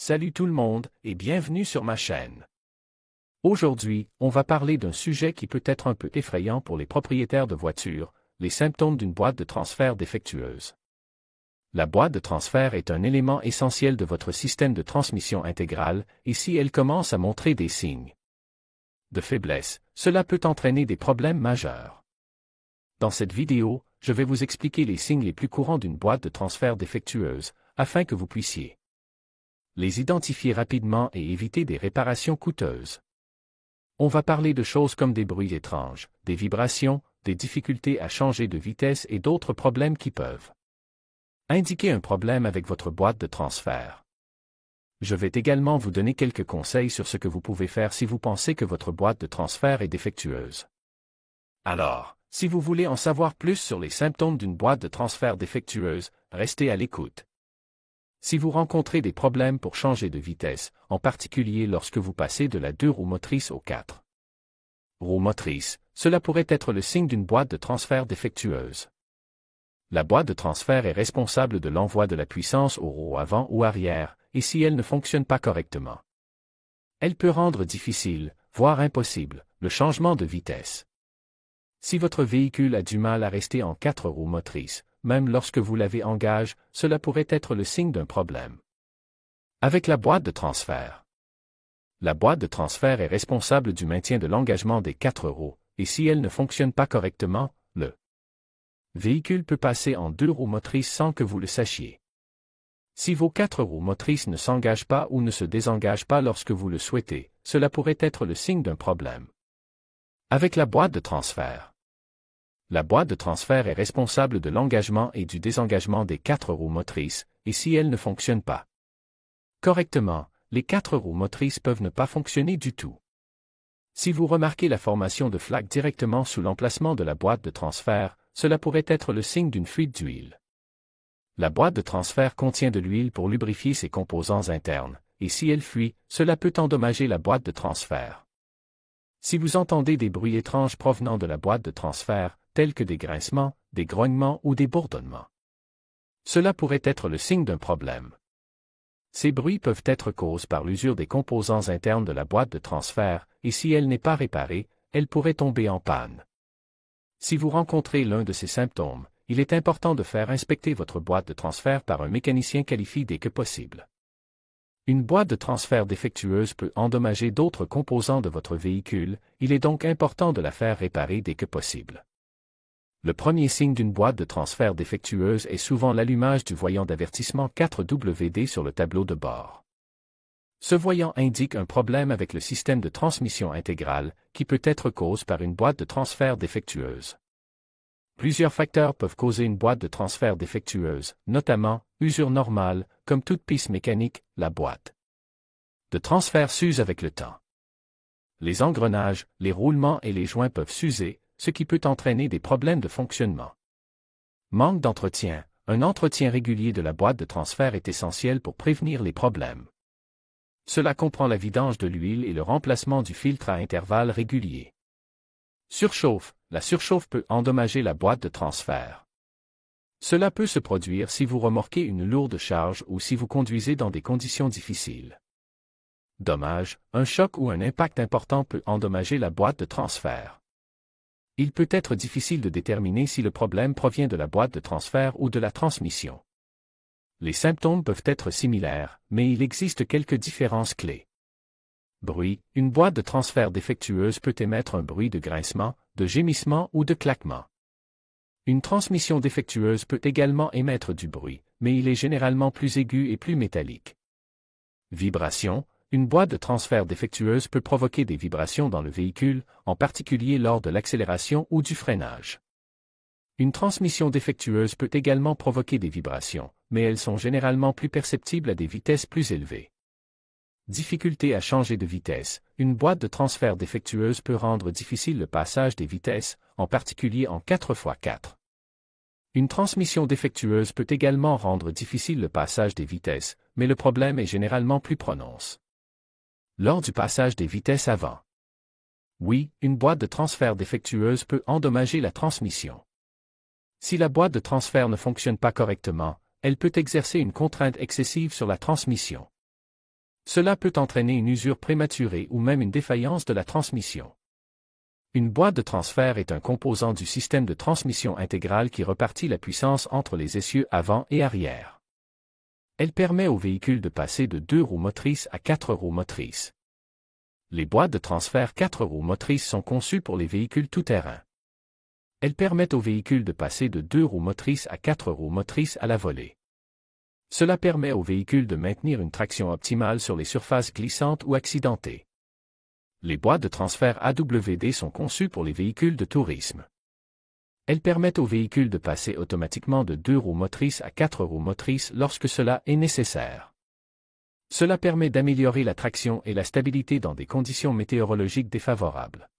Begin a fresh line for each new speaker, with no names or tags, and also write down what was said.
Salut tout le monde et bienvenue sur ma chaîne. Aujourd'hui, on va parler d'un sujet qui peut être un peu effrayant pour les propriétaires de voitures, les symptômes d'une boîte de transfert défectueuse. La boîte de transfert est un élément essentiel de votre système de transmission intégrale et si elle commence à montrer des signes de faiblesse, cela peut entraîner des problèmes majeurs. Dans cette vidéo, je vais vous expliquer les signes les plus courants d'une boîte de transfert défectueuse, afin que vous puissiez les identifier rapidement et éviter des réparations coûteuses. On va parler de choses comme des bruits étranges, des vibrations, des difficultés à changer de vitesse et d'autres problèmes qui peuvent indiquer un problème avec votre boîte de transfert. Je vais également vous donner quelques conseils sur ce que vous pouvez faire si vous pensez que votre boîte de transfert est défectueuse. Alors, si vous voulez en savoir plus sur les symptômes d'une boîte de transfert défectueuse, restez à l'écoute. Si vous rencontrez des problèmes pour changer de vitesse, en particulier lorsque vous passez de la 2 roues motrices aux 4 roues motrices, cela pourrait être le signe d'une boîte de transfert défectueuse. La boîte de transfert est responsable de l'envoi de la puissance aux roues avant ou arrière, et si elle ne fonctionne pas correctement, elle peut rendre difficile, voire impossible, le changement de vitesse. Si votre véhicule a du mal à rester en 4 roues motrices, même lorsque vous l'avez en gage, cela pourrait être le signe d'un problème avec la boîte de transfert. La boîte de transfert est responsable du maintien de l'engagement des 4 roues, et si elle ne fonctionne pas correctement, le véhicule peut passer en 2 roues motrices sans que vous le sachiez. Si vos 4 roues motrices ne s'engagent pas ou ne se désengagent pas lorsque vous le souhaitez, cela pourrait être le signe d'un problème avec la boîte de transfert. La boîte de transfert est responsable de l'engagement et du désengagement des 4 roues motrices, et si elle ne fonctionne pas correctement, les 4 roues motrices peuvent ne pas fonctionner du tout. Si vous remarquez la formation de flaques directement sous l'emplacement de la boîte de transfert, cela pourrait être le signe d'une fuite d'huile. La boîte de transfert contient de l'huile pour lubrifier ses composants internes, et si elle fuit, cela peut endommager la boîte de transfert. Si vous entendez des bruits étranges provenant de la boîte de transfert, tels que des grincements, des grognements ou des bourdonnements, cela pourrait être le signe d'un problème. Ces bruits peuvent être causés par l'usure des composants internes de la boîte de transfert, et si elle n'est pas réparée, elle pourrait tomber en panne. Si vous rencontrez l'un de ces symptômes, il est important de faire inspecter votre boîte de transfert par un mécanicien qualifié dès que possible. Une boîte de transfert défectueuse peut endommager d'autres composants de votre véhicule, il est donc important de la faire réparer dès que possible. Le premier signe d'une boîte de transfert défectueuse est souvent l'allumage du voyant d'avertissement 4WD sur le tableau de bord. Ce voyant indique un problème avec le système de transmission intégrale, qui peut être causé par une boîte de transfert défectueuse. Plusieurs facteurs peuvent causer une boîte de transfert défectueuse, notamment, usure normale, comme toute piste mécanique, la boîte de transfert s'use avec le temps. Les engrenages, les roulements et les joints peuvent s'user, ce qui peut entraîner des problèmes de fonctionnement. Manque d'entretien. Un entretien régulier de la boîte de transfert est essentiel pour prévenir les problèmes. Cela comprend la vidange de l'huile et le remplacement du filtre à intervalles réguliers. Surchauffe. La surchauffe peut endommager la boîte de transfert. Cela peut se produire si vous remorquez une lourde charge ou si vous conduisez dans des conditions difficiles. Dommage, un choc ou un impact important peut endommager la boîte de transfert. Il peut être difficile de déterminer si le problème provient de la boîte de transfert ou de la transmission. Les symptômes peuvent être similaires, mais il existe quelques différences clés. Bruit. Une boîte de transfert défectueuse peut émettre un bruit de grincement, de gémissement ou de claquement. Une transmission défectueuse peut également émettre du bruit, mais il est généralement plus aigu et plus métallique. Vibration. Une boîte de transfert défectueuse peut provoquer des vibrations dans le véhicule, en particulier lors de l'accélération ou du freinage. Une transmission défectueuse peut également provoquer des vibrations, mais elles sont généralement plus perceptibles à des vitesses plus élevées. Difficulté à changer de vitesse. Une boîte de transfert défectueuse peut rendre difficile le passage des vitesses, en particulier en 4x4. Une transmission défectueuse peut également rendre difficile le passage des vitesses, mais le problème est généralement plus prononcé lors du passage des vitesses avant. Oui, une boîte de transfert défectueuse peut endommager la transmission. Si la boîte de transfert ne fonctionne pas correctement, elle peut exercer une contrainte excessive sur la transmission. Cela peut entraîner une usure prématurée ou même une défaillance de la transmission. Une boîte de transfert est un composant du système de transmission intégrale qui repartit la puissance entre les essieux avant et arrière. Elle permet au véhicule de passer de 2 roues motrices à 4 roues motrices. Les boîtes de transfert 4 roues motrices sont conçues pour les véhicules tout-terrain. Elles permettent au véhicule de passer de 2 roues motrices à 4 roues motrices à la volée. Cela permet au véhicule de maintenir une traction optimale sur les surfaces glissantes ou accidentées. Les boîtes de transfert AWD sont conçues pour les véhicules de tourisme. Elles permettent au véhicule de passer automatiquement de 2 roues motrices à 4 roues motrices lorsque cela est nécessaire. Cela permet d'améliorer la traction et la stabilité dans des conditions météorologiques défavorables.